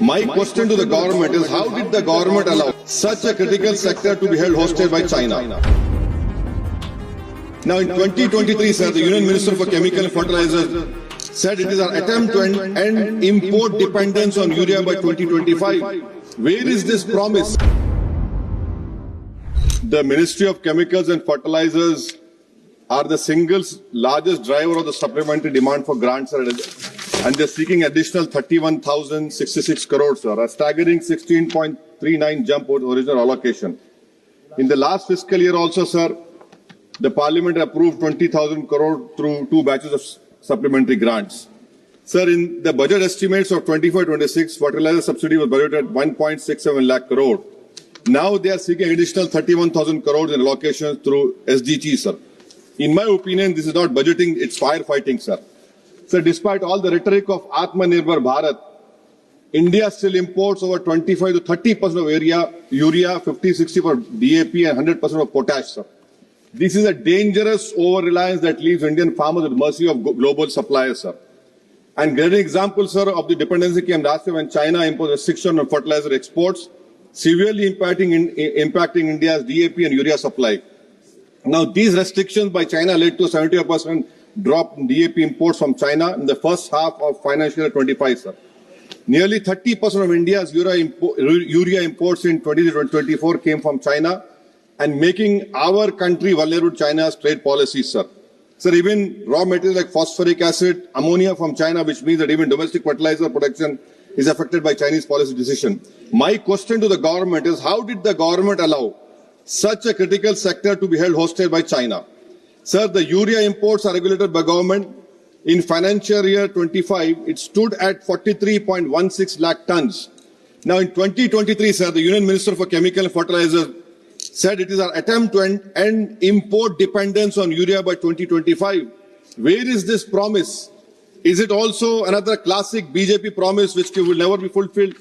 My question to the government is, how did the government allow such a critical sector to be held hostage by China? Now in 2023, sir, the Union Minister for Chemical and Fertilizers said it is our attempt to end import dependence on urea by 2025. Where is this promise? The Ministry of Chemicals and Fertilizers are the single largest driver of the supplementary demand for grants, and they're seeking additional 31,066 crores, sir, a staggering 16.39 jump over the original allocation. In the last fiscal year also, sir, the Parliament approved 20,000 crore through two batches of supplementary grants. Sir, in the budget estimates of 24-26, fertilizer subsidy was budgeted at 1.67 lakh crore. Now they are seeking additional 31,000 crores in allocations through SDG, sir. In my opinion, this is not budgeting, it's firefighting, sir. So despite all the rhetoric of Atmanirbhar Bharat, India still imports over 25 to 30% of urea, 50-60 for DAP and 100% of potash, sir. This is a dangerous over-reliance that leaves Indian farmers at the mercy of global suppliers, sir. And great example, sir, of the dependency came last year when China imposed restriction on fertilizer exports, severely impacting India's DAP and urea supply. Now, these restrictions by China led to a 75% drop in DAP imports from China in the first half of financial year 25, sir. Nearly 30% of India's urea imports in 2024 came from China, and making our country vulnerable to China's trade policies, sir. Sir, even raw materials like phosphoric acid, ammonia from China, which means that even domestic fertilizer production is affected by Chinese policy decision. My question to the government is, how did the government allow such a critical sector to be held hostage by China? Sir, the urea imports are regulated by government. In financial year 25, it stood at 43.16 lakh tons. Now in 2023, sir, the Union Minister for Chemical and Fertilizers said it is our attempt to end import dependence on urea by 2025. Where is this promise? Is it also another classic BJP promise which will never be fulfilled?